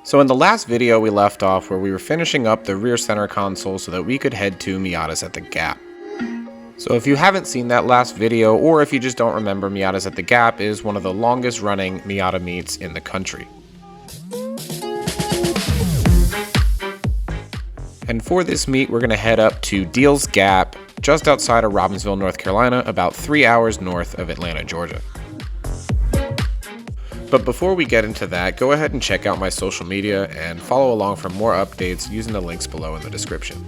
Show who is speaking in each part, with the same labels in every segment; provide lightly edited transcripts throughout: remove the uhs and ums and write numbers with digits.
Speaker 1: So in the last video we left off where we were finishing up the rear center console so that we could head to Miatas at the Gap. So if you haven't seen that last video, or if you just don't remember, Miatas at the Gap is one of the longest running Miata meets in the country. And for this meet, we're going to head up to Deals Gap, just outside of Robbinsville, North Carolina, about 3 hours north of Atlanta, Georgia. But before we get into that, go ahead and check out my social media and follow along for more updates using the links below in the description.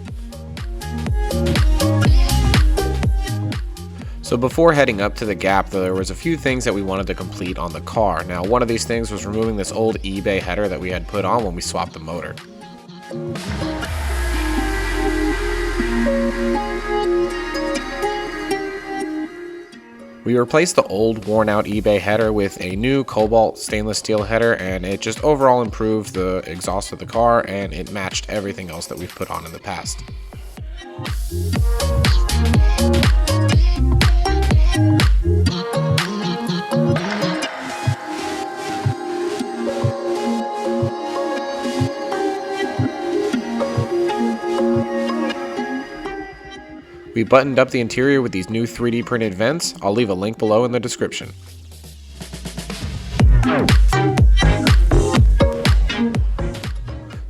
Speaker 1: So before heading up to the Gap, there was a few things that we wanted to complete on the car. Now, one of these things was removing this old eBay header that we had put on when we swapped the motor. We replaced the old worn out eBay header with a new Cobalt stainless steel header, and it just overall improved the exhaust of the car and it matched everything else that we've put on in the past. We buttoned up the interior with these new 3D printed vents. I'll leave a link below in the description.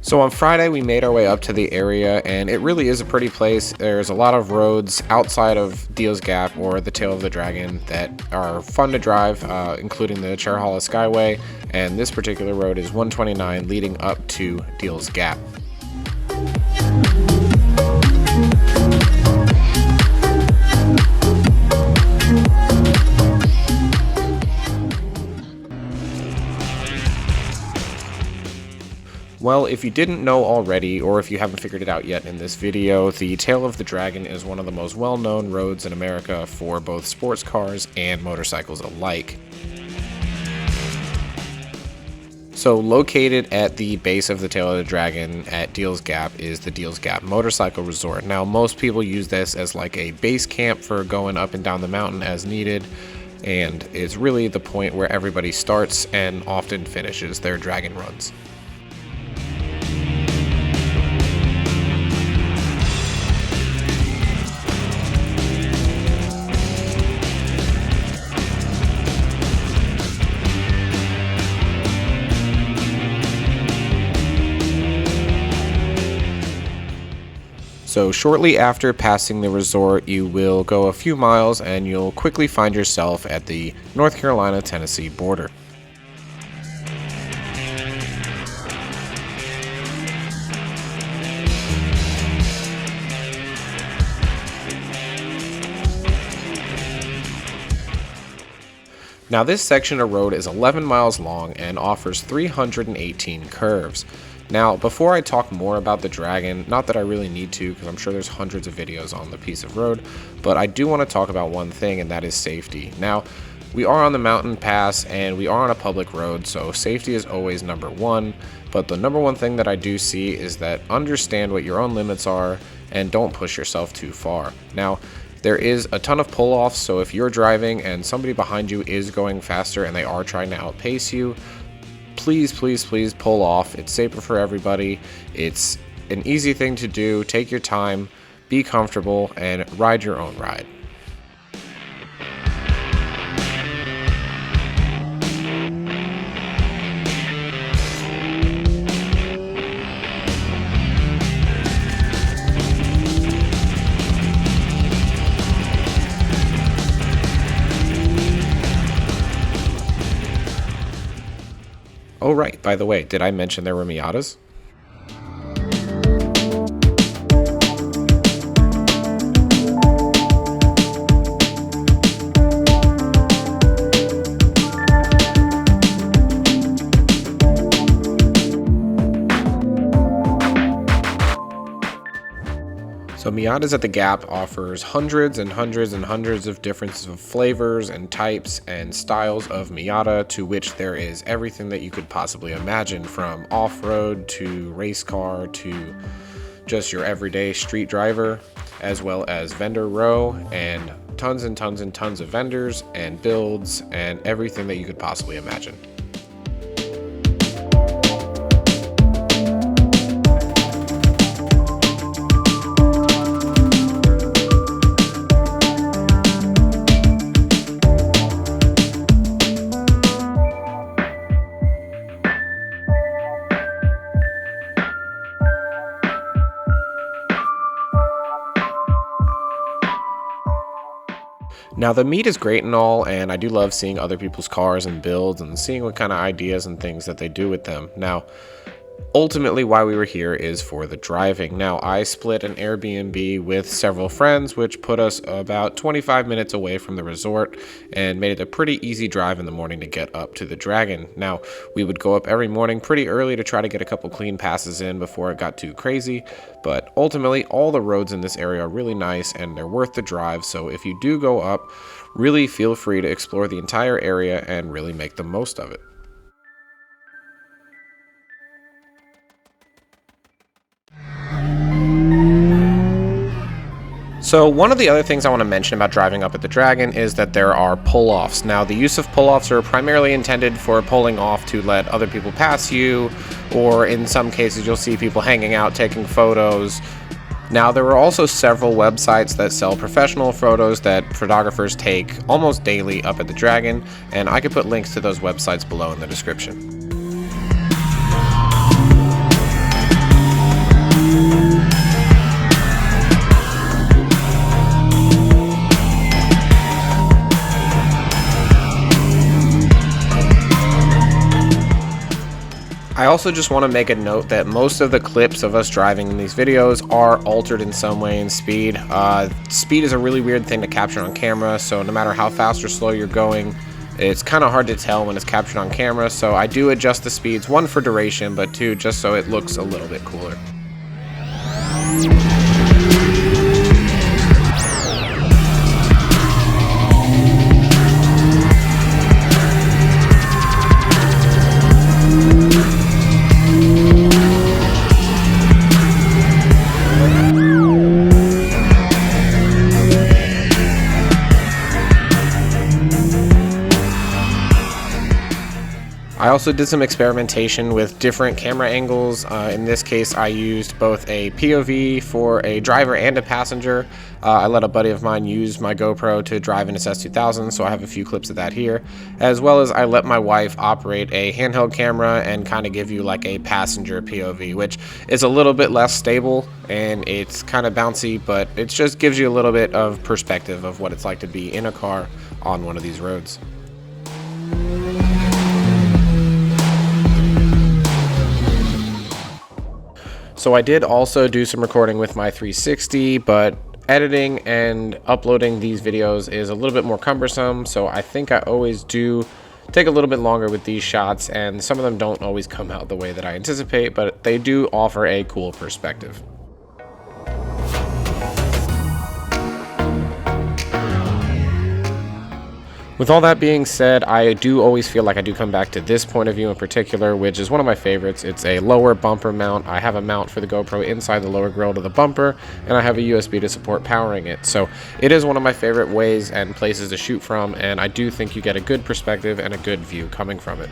Speaker 1: So on Friday we made our way up to the area, and it really is a pretty place. There's a lot of roads outside of Deals Gap or the Tail of the Dragon that are fun to drive, including the Cherahalla Skyway, and this particular road is 129 leading up to Deals Gap. Well, if you didn't know already, or if you haven't figured it out yet in this video, the Tail of the Dragon is one of the most well-known roads in America for both sports cars and motorcycles alike. So located at the base of the Tail of the Dragon at Deals Gap is the Deals Gap Motorcycle Resort. Now, most people use this as like a base camp for going up and down the mountain as needed, and it's really the point where everybody starts and often finishes their dragon runs. So shortly after passing the resort, you will go a few miles and you'll quickly find yourself at the North Carolina-Tennessee border. Now this section of road is 11 miles long and offers 318 curves. Now, before I talk more about the Dragon, not that I really need to because I'm sure there's hundreds of videos on the piece of road, but I do want to talk about one thing, and that is safety. Now, we are on the mountain pass and we are on a public road, so safety is always number one, but the number one thing that I do see is that understand what your own limits are and don't push yourself too far. Now, there is a ton of pull-offs, so if you're driving and somebody behind you is going faster and they are trying to outpace you, please pull off. It's safer for everybody. It's an easy thing to do. Take your time, be comfortable, and ride your own ride. Oh right, by the way, did I mention there were Miatas? So Miatas at the Gap offers hundreds and hundreds and hundreds of different flavors and types and styles of Miata, to which there is everything that you could possibly imagine, from off-road to race car to just your everyday street driver, as well as vendor row and tons and tons and tons of vendors and builds and everything that you could possibly imagine. Now, the meet is great and all, and I do love seeing other people's cars and builds and seeing what kind of ideas and things that they do with them. Now, ultimately, why we were here is for the driving. Now, I split an Airbnb with several friends, which put us about 25 minutes away from the resort and made it a pretty easy drive in the morning to get up to the Dragon. Now, we would go up every morning pretty early to try to get a couple clean passes in before it got too crazy, but ultimately, all the roads in this area are really nice and they're worth the drive, so if you do go up, really feel free to explore the entire area and really make the most of it. So one of the other things I want to mention about driving up at the Dragon is that there are pull-offs. Now, the use of pull-offs are primarily intended for pulling off to let other people pass you, or in some cases you'll see people hanging out taking photos. Now, there are also several websites that sell professional photos that photographers take almost daily up at the Dragon, and I could put links to those websites below in the description. I also just want to make a note that most of the clips of us driving in these videos are altered in some way in speed. Speed is a really weird thing to capture on camera, so no matter how fast or slow you're going, it's kind of hard to tell when it's captured on camera, so I do adjust the speeds, one for duration, but two, just so it looks a little bit cooler. I also did some experimentation with different camera angles. In this case, I used both a POV for a driver and a passenger. I let a buddy of mine use my GoPro to drive an SS2000, so I have a few clips of that here. As well as I let my wife operate a handheld camera and kind of give you like a passenger POV, which is a little bit less stable and it's kind of bouncy, but it just gives you a little bit of perspective of what it's like to be in a car on one of these roads. So I did also do some recording with my 360, but editing and uploading these videos is a little bit more cumbersome, so I think I always do take a little bit longer with these shots, and some of them don't always come out the way that I anticipate, but they do offer a cool perspective. With all that being said, I do always feel like I do come back to this point of view in particular, which is one of my favorites. It's a lower bumper mount. I have a mount for the GoPro inside the lower grille to the bumper, and I have a USB to support powering it. So it is one of my favorite ways and places to shoot from, and I do think you get a good perspective and a good view coming from it.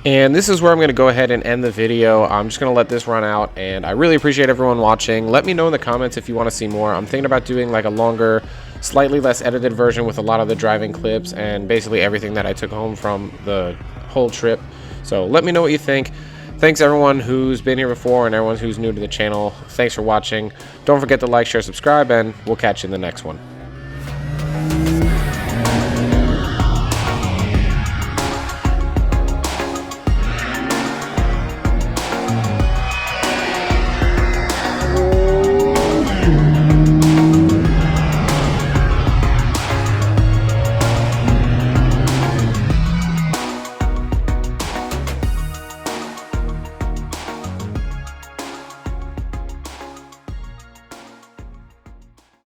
Speaker 1: And this is where I'm going to go ahead and end the video. I'm just going to let this run out, and I really appreciate everyone watching. Let me know in the comments if you want to see more. I'm thinking about doing like a longer, slightly less edited version with a lot of the driving clips and basically everything that I took home from the whole trip. So let me know what you think. Thanks everyone who's been here before and everyone who's new to the channel. Thanks for watching. Don't forget to like, share, subscribe, and we'll catch you in the next one.